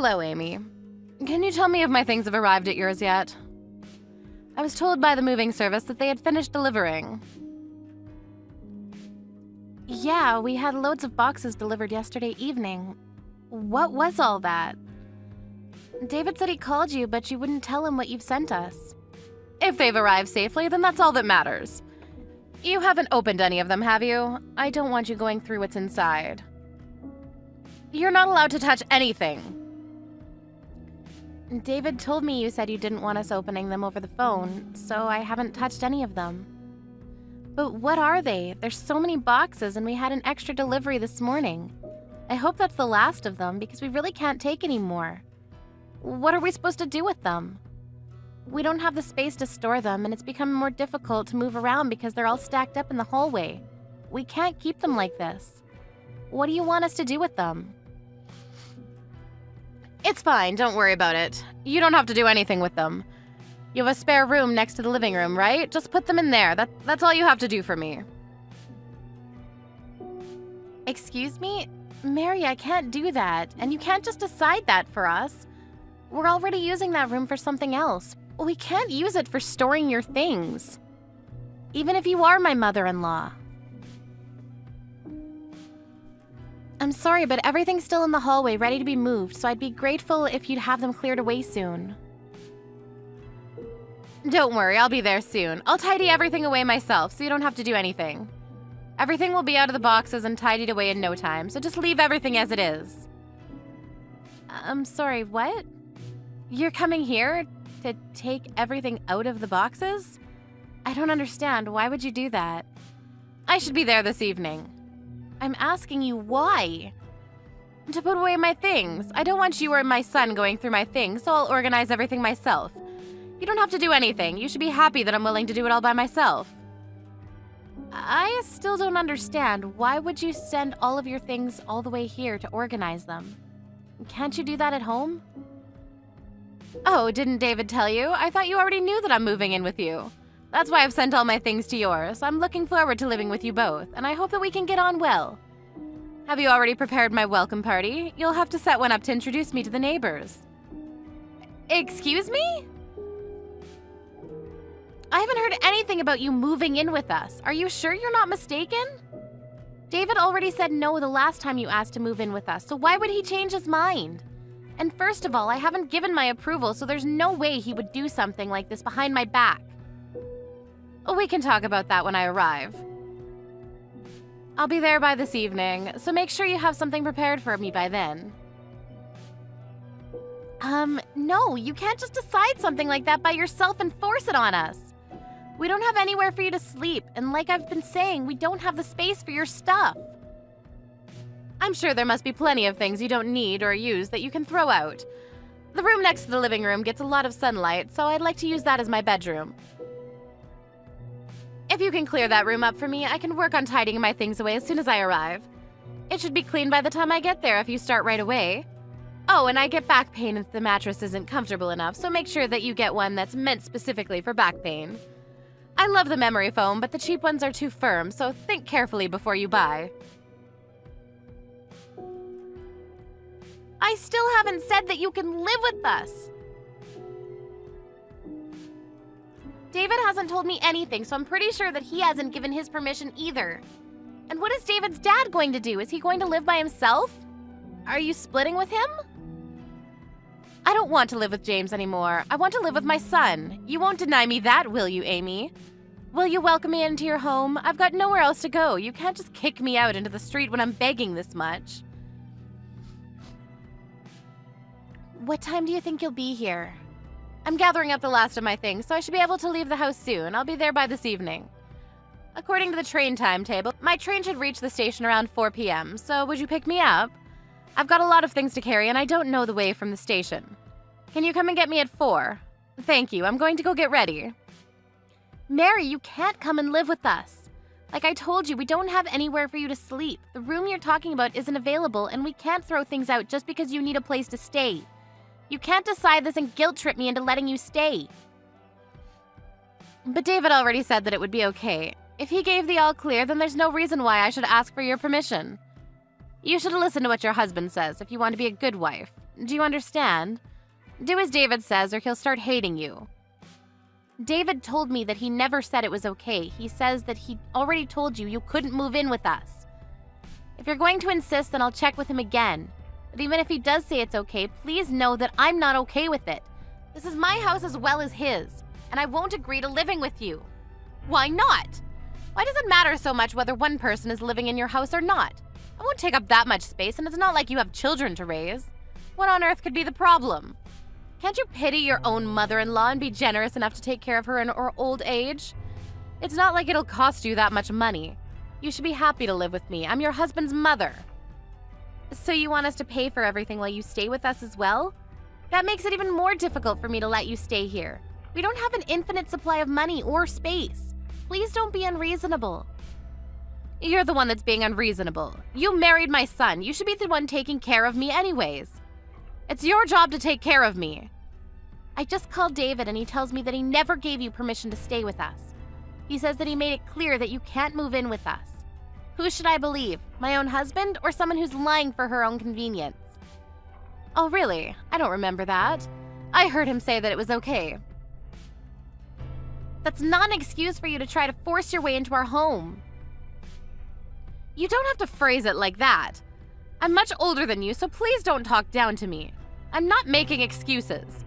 Hello, Amy. Can you tell me if my things have arrived at yours yet? I was told by the moving service that they had finished delivering. Yeah, we had loads of boxes delivered yesterday evening. What was all that? David said he called you, but you wouldn't tell him what you've sent us. If they've arrived safely, then that's all that matters. You haven't opened any of them, have you? I don't want you going through what's inside. You're not allowed to touch anything. David told me you said you didn't want us opening them over the phone, so I haven't touched any of them. But what are they? There's so many boxes, and we had an extra delivery this morning. I hope that's the last of them, because we really can't take any more. What are we supposed to do with them? We don't have the space to store them, and it's become more difficult to move around because they're all stacked up in the hallway. We can't keep them like this. What do you want us to do with them? It's fine, don't worry about it. You don't have to do anything with them. You have a spare room next to the living room, right? Just put them in there. That's all you have to do for me. Excuse me? Mary, I can't do that, and you can't just decide that for us. We're already using that room for something else. We can't use it for storing your things. Even if you are my mother-in-law. I'm sorry, but everything's still in the hallway ready to be moved, so I'd be grateful if you'd have them cleared away soon. Don't worry, I'll be there soon. I'll tidy everything away myself, so you don't have to do anything. Everything will be out of the boxes and tidied away in no time, so just leave everything as it is. I'm sorry, what? You're coming here to take everything out of the boxes? I don't understand. Why would you do that? I should be there this evening. I'm asking you why? To put away my things. I don't want you or my son going through my things, so I'll organize everything myself. You don't have to do anything. You should be happy that I'm willing to do it all by myself. I still don't understand. Why would you send all of your things all the way here to organize them? Can't you do that at home? Oh, didn't David tell you? I thought you already knew that I'm moving in with you. That's why I've sent all my things to yours. I'm looking forward to living with you both, and I hope that we can get on well. Have you already prepared my welcome party? You'll have to set one up to introduce me to the neighbors. Excuse me? I haven't heard anything about you moving in with us. Are you sure you're not mistaken? David already said no the last time you asked to move in with us, so why would he change his mind? And first of all, I haven't given my approval, so there's no way he would do something like this behind my back. We can talk about that when I arrive. I'll be there by this evening, so make sure you have something prepared for me by then. No, you can't just decide something like that by yourself and force it on us. We don't have anywhere for you to sleep, and like I've been saying, we don't have the space for your stuff. I'm sure there must be plenty of things you don't need or use that you can throw out. The room next to the living room gets a lot of sunlight, so I'd like to use that as my bedroom. If you can clear that room up for me, I can work on tidying my things away as soon as I arrive. It should be clean by the time I get there if you start right away. Oh, and I get back pain if the mattress isn't comfortable enough, so make sure that you get one that's meant specifically for back pain. I love the memory foam, but the cheap ones are too firm, so think carefully before you buy. I still haven't said that you can live with us. David hasn't told me anything, so I'm pretty sure that he hasn't given his permission either. And what is David's dad going to do? Is he going to live by himself? Are you splitting with him? I don't want to live with James anymore. I want to live with my son. You won't deny me that, will you, Amy? Will you welcome me into your home? I've got nowhere else to go. You can't just kick me out into the street when I'm begging this much. What time do you think you'll be here? I'm gathering up the last of my things, so I should be able to leave the house soon. I'll be there by this evening. According to the train timetable, my train should reach the station around 4 p.m., so would you pick me up? I've got a lot of things to carry, and I don't know the way from the station. Can you come and get me at 4? Thank you. I'm going to go get ready. Mary, you can't come and live with us. Like I told you, we don't have anywhere for you to sleep. The room you're talking about isn't available, and we can't throw things out just because you need a place to stay. You can't decide this and guilt-trip me into letting you stay. But David already said that it would be okay. If he gave the all clear, then there's no reason why I should ask for your permission. You should listen to what your husband says if you want to be a good wife. Do you understand? Do as David says or he'll start hating you. David told me that he never said it was okay. He says that he already told you you couldn't move in with us. If you're going to insist, then I'll check with him again. But even if he does say it's okay, please know that I'm not okay with it. This is my house as well as his, and I won't agree to living with you. Why not? Why does it matter so much whether one person is living in your house or not? I won't take up that much space, and it's not like you have children to raise. What on earth could be the problem? Can't you pity your own mother-in-law and be generous enough to take care of her in her old age? It's not like it'll cost you that much money. You should be happy to live with me. I'm your husband's mother. So you want us to pay for everything while you stay with us as well? That makes it even more difficult for me to let you stay here. We don't have an infinite supply of money or space. Please don't be unreasonable. You're the one that's being unreasonable. You married my son. You should be the one taking care of me anyways. It's your job to take care of me. I just called David and he tells me that he never gave you permission to stay with us. He says that he made it clear that you can't move in with us. Who should I believe? My own husband or someone who's lying for her own convenience? Oh, really? I don't remember that. I heard him say that it was okay. That's not an excuse for you to try to force your way into our home. You don't have to phrase it like that. I'm much older than you, so please don't talk down to me. I'm not making excuses.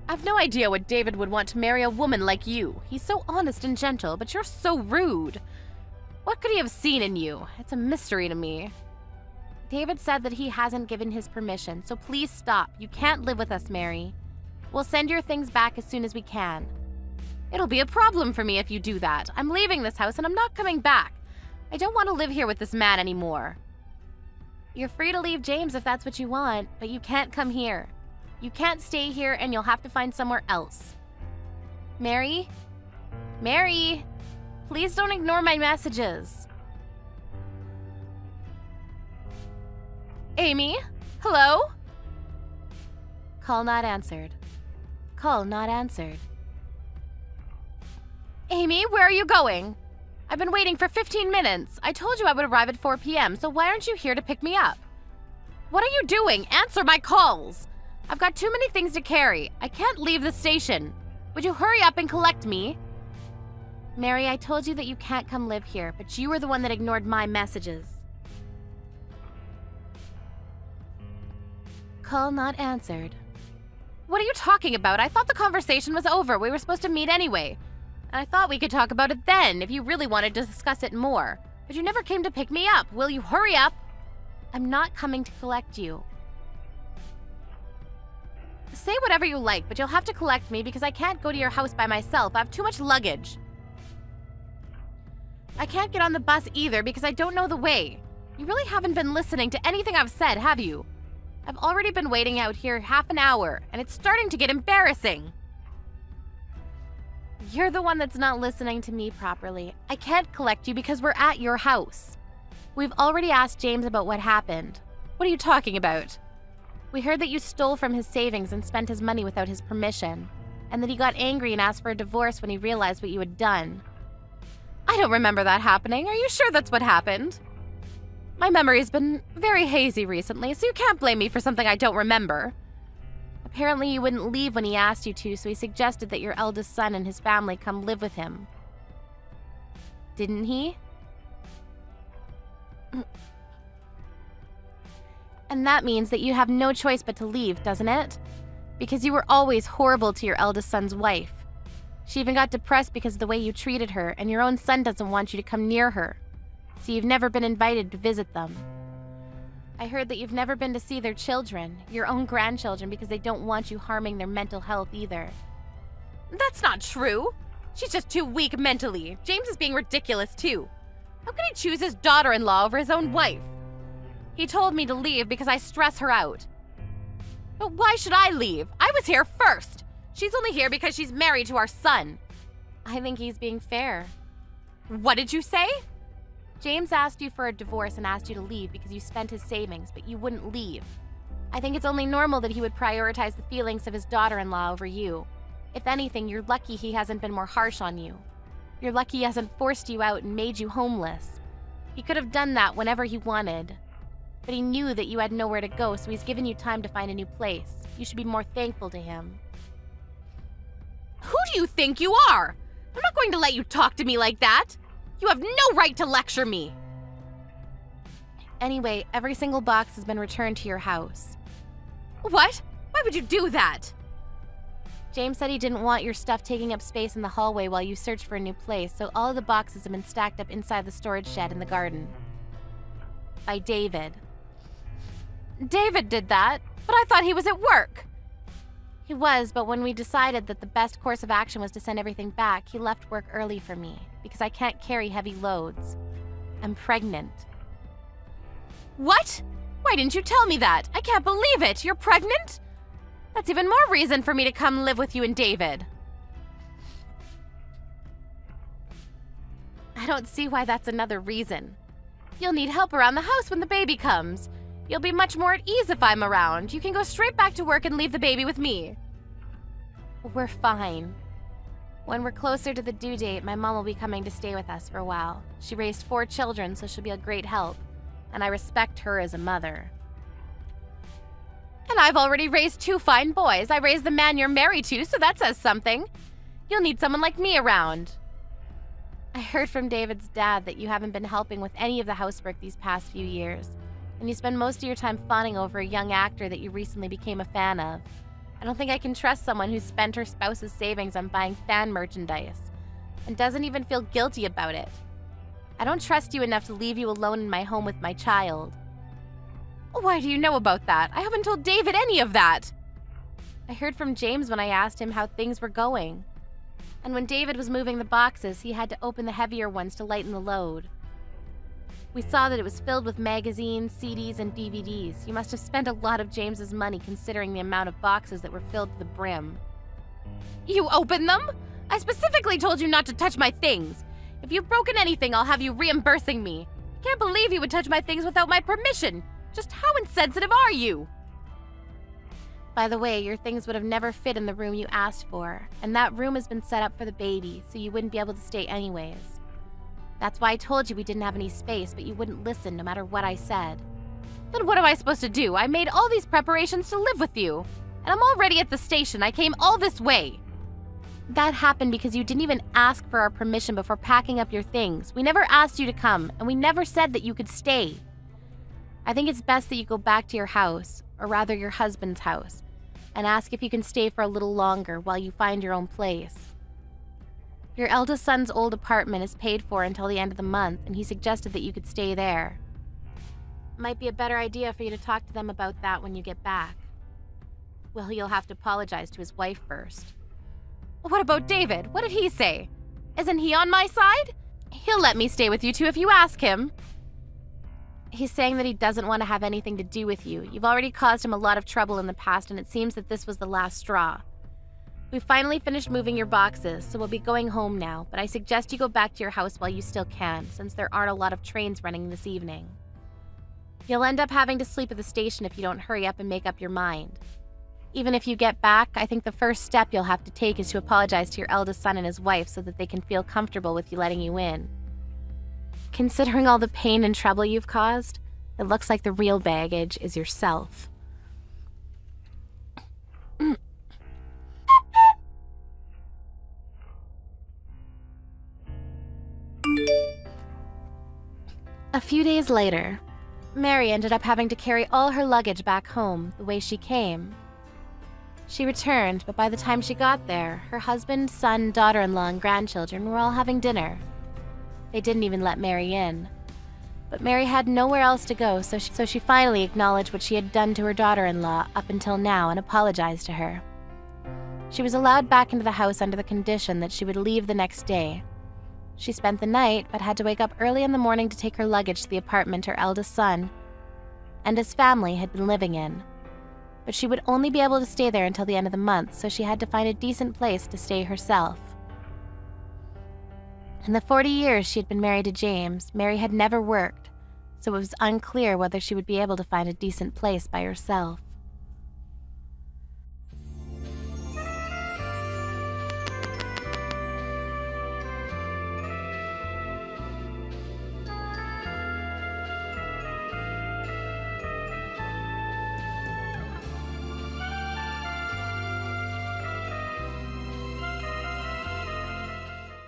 I've no idea what David would want to marry a woman like you. He's so honest and gentle, but you're so rude. What could he have seen in you? It's a mystery to me. David said that he hasn't given his permission, so please stop. You can't live with us, Mary. We'll send your things back as soon as we can. It'll be a problem for me if you do that. I'm leaving this house and I'm not coming back. I don't want to live here with this man anymore. You're free to leave James if that's what you want, but you can't come here. You can't stay here and you'll have to find somewhere else. Mary? Mary? Please don't ignore my messages. Amy? Hello? Call not answered. Call not answered. Amy, where are you going? I've been waiting for 15 minutes. I told you I would arrive at 4 p.m., so why aren't you here to pick me up? What are you doing? Answer my calls! I've got too many things to carry. I can't leave the station. Would you hurry up and collect me? Mary, I told you that you can't come live here, but you were the one that ignored my messages. Call not answered. What are you talking about? I thought the conversation was over. We were supposed to meet anyway. And I thought we could talk about it then, if you really wanted to discuss it more. But you never came to pick me up. Will you hurry up? I'm not coming to collect you. Say whatever you like, but you'll have to collect me because I can't go to your house by myself. I have too much luggage. I can't get on the bus either because I don't know the way. You really haven't been listening to anything I've said, have you? I've already been waiting out here half an hour, and it's starting to get embarrassing. You're the one that's not listening to me properly. I can't collect you because we're at your house. We've already asked James about what happened. What are you talking about? We heard that you stole from his savings and spent his money without his permission, and that he got angry and asked for a divorce when he realized what you had done. I don't remember that happening. Are you sure that's what happened? My memory's been very hazy recently, so you can't blame me for something I don't remember. Apparently you wouldn't leave when he asked you to, so he suggested that your eldest son and his family come live with him. Didn't he? And that means that you have no choice but to leave, doesn't it? Because you were always horrible to your eldest son's wife. She even got depressed because of the way you treated her, and your own son doesn't want you to come near her. So you've never been invited to visit them. I heard that you've never been to see their children, your own grandchildren, because they don't want you harming their mental health either. That's not true. She's just too weak mentally. James is being ridiculous too. How can he choose his daughter-in-law over his own wife? He told me to leave because I stress her out. But why should I leave? I was here first. She's only here because she's married to our son. I think he's being fair. What did you say? James asked you for a divorce and asked you to leave because you spent his savings, but you wouldn't leave. I think it's only normal that he would prioritize the feelings of his daughter-in-law over you. If anything, you're lucky he hasn't been more harsh on you. You're lucky he hasn't forced you out and made you homeless. He could have done that whenever he wanted. But he knew that you had nowhere to go, so he's given you time to find a new place. You should be more thankful to him. Who do you think you are? I'm not going to let you talk to me like that. You have no right to lecture me. Anyway, every single box has been returned to your house. What? Why would you do that? James said he didn't want your stuff taking up space in the hallway while you searched for a new place, so all of the boxes have been stacked up inside the storage shed in the garden. By David. David did that, but I thought he was at work. He was, but when we decided that the best course of action was to send everything back, he left work early for me, because I can't carry heavy loads. I'm pregnant. What? Why didn't you tell me that? I can't believe it! You're pregnant? That's even more reason for me to come live with you and David. I don't see why that's another reason. You'll need help around the house when the baby comes. You'll be much more at ease if I'm around. You can go straight back to work and leave the baby with me. We're fine. When we're closer to the due date, my mom will be coming to stay with us for a while. She raised 4 children, so she'll be a great help. And I respect her as a mother. And I've already raised 2 fine boys. I raised the man you're married to, so that says something. You'll need someone like me around. I heard from David's dad that you haven't been helping with any of the housework these past few years, and you spend most of your time fawning over a young actor that you recently became a fan of. I don't think I can trust someone who's spent her spouse's savings on buying fan merchandise, and doesn't even feel guilty about it. I don't trust you enough to leave you alone in my home with my child. Why do you know about that? I haven't told David any of that. I heard from James when I asked him how things were going. And when David was moving the boxes, he had to open the heavier ones to lighten the load. We saw that it was filled with magazines, CDs, and DVDs. You must have spent a lot of James's money considering the amount of boxes that were filled to the brim. You opened them? I specifically told you not to touch my things. If you've broken anything, I'll have you reimbursing me. I can't believe you would touch my things without my permission. Just how insensitive are you? By the way, your things would have never fit in the room you asked for, and that room has been set up for the baby, so you wouldn't be able to stay anyways. That's why I told you we didn't have any space, but you wouldn't listen no matter what I said. Then what am I supposed to do? I made all these preparations to live with you, and I'm already at the station. I came all this way. That happened because you didn't even ask for our permission before packing up your things. We never asked you to come, and we never said that you could stay. I think it's best that you go back to your house, or rather your husband's house, and ask if you can stay for a little longer while you find your own place. Your eldest son's old apartment is paid for until the end of the month, and he suggested that you could stay there. Might be a better idea for you to talk to them about that when you get back. Well, you'll have to apologize to his wife first. What about David? What did he say? Isn't he on my side? He'll let me stay with you two if you ask him. He's saying that he doesn't want to have anything to do with you. You've already caused him a lot of trouble in the past, and it seems that this was the last straw. We've finally finished moving your boxes, so we'll be going home now, but I suggest you go back to your house while you still can, since there aren't a lot of trains running this evening. You'll end up having to sleep at the station if you don't hurry up and make up your mind. Even if you get back, I think the first step you'll have to take is to apologize to your eldest son and his wife so that they can feel comfortable with you letting you in. Considering all the pain and trouble you've caused, it looks like the real baggage is yourself. A few days later, Mary ended up having to carry all her luggage back home the way she came. She returned, but by the time she got there, her husband, son, daughter-in-law, and grandchildren were all having dinner. They didn't even let Mary in. But Mary had nowhere else to go, so she finally acknowledged what she had done to her daughter-in-law up until now and apologized to her. She was allowed back into the house under the condition that she would leave the next day. She spent the night, but had to wake up early in the morning to take her luggage to the apartment her eldest son and his family had been living in. But she would only be able to stay there until the end of the month, so she had to find a decent place to stay herself. In the 40 years she had been married to James, Mary had never worked, so it was unclear whether she would be able to find a decent place by herself.